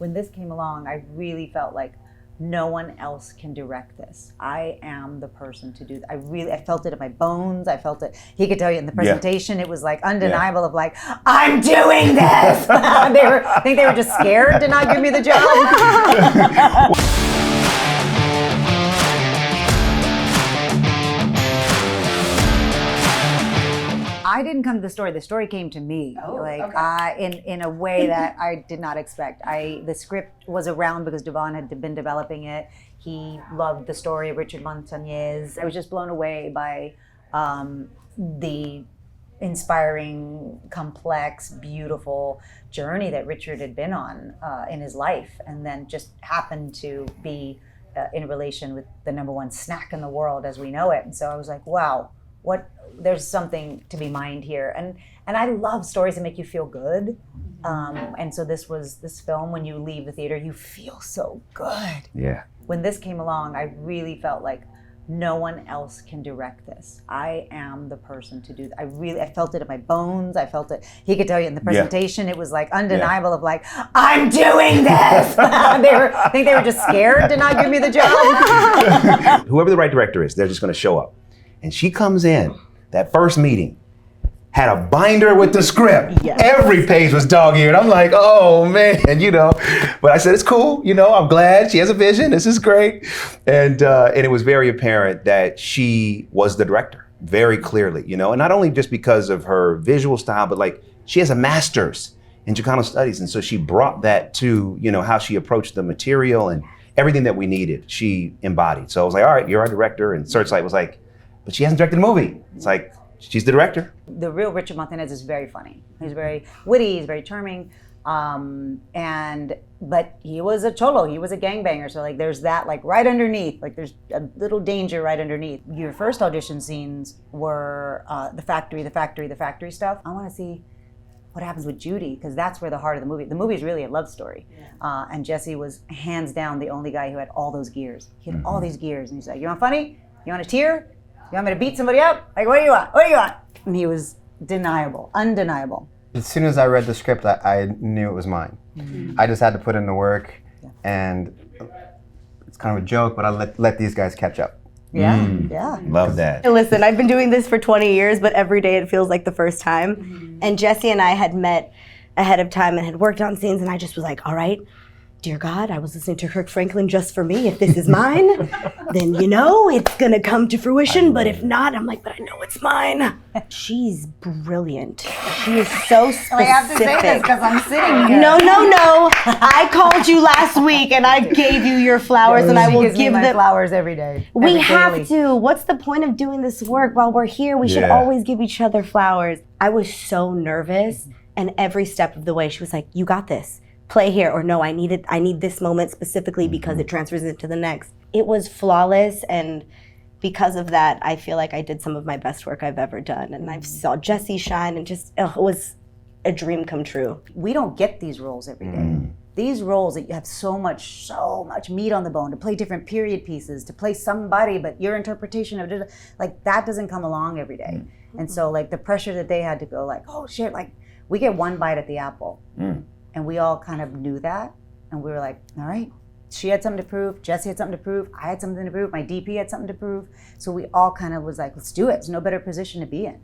when this came along, I really felt like no one else can direct this. I am the person to do that. I felt it in my bones. I felt it. He could tell you in the presentation, it was like undeniable of like, I'm doing this. I think they were just scared to not give me the job. I didn't come to the story. The story came to me, in a way that I did not expect. The script was around because DeVon had been developing it. He loved the story of Richard Montanez. I was just blown away by the inspiring, complex, beautiful journey that Richard had been on in his life, and then just happened to be in relation with the #1 snack in the world as we know it. And so I was like, wow. There's something to be mined here, and I love stories that make you feel good, and so this film, when you leave the theater, you feel so good. Yeah. When this came along, I really felt like no one else can direct this. I am the person to do that. I felt it in my bones. I felt it. He could tell you in the presentation, it was like undeniable of like, I'm doing this. I think they were just scared to not give me the job. Whoever the right director is, they're just going to show up. And she comes in, that first meeting, had a binder with the script. Yes. Every page was dog-eared. I'm like, oh man, But I said, it's cool, I'm glad she has a vision. This is great. And it was very apparent that she was the director, very clearly, and not only just because of her visual style, but like she has a master's in Chicano studies. And so she brought that to, how she approached the material, and everything that we needed, she embodied. So I was like, all right, you're our director. And Searchlight was like, but she hasn't directed a movie. It's like, she's the director. The real Richard Montanez is very funny. He's very witty, he's very charming. But he was a cholo, he was a gangbanger. So like there's that like right underneath, like there's a little danger right underneath. Your first audition scenes were the factory stuff. I wanna see what happens with Judy, because that's where the heart of the movie is really a love story. Yeah. And Jesse was hands down the only guy who had all those gears. He had all these gears, and he's like, you want funny? You want a tear? You want me to beat somebody up? Like, what do you want? What do you want? And he was undeniable. As soon as I read the script, I knew it was mine. Mm-hmm. I just had to put in the work, and it's kind of a joke, but I let these guys catch up. Yeah, Love that. Listen, I've been doing this for 20 years, but every day it feels like the first time. Mm-hmm. And Jesse and I had met ahead of time and had worked on scenes, and I just was like, all right, dear God, I was listening to Kirk Franklin just for me. If this is mine, then it's gonna come to fruition. But if not, I'm like, but I know it's mine. She's brilliant. She is so specific. I have to say this because I'm sitting here. No. I called you last week and I gave you your flowers, and I will give them flowers every day. We have to. What's the point of doing this work while we're here? We should always give each other flowers. I was so nervous, and every step of the way, she was like, you got this. Play here, or no, I need this moment specifically because it transfers into the next. It was flawless, and because of that, I feel like I did some of my best work I've ever done, and I saw Jesse shine, and just it was a dream come true. We don't get these roles every day. These roles that you have so much meat on the bone, to play different period pieces, to play somebody, but your interpretation of it, like that doesn't come along every day. And so like the pressure that they had to go like, oh shit, like we get one bite at the apple. And we all kind of knew that, and we were like, all right, she had something to prove, Jesse had something to prove, I had something to prove, my DP had something to prove. So we all kind of was like, let's do it. There's no better position to be in.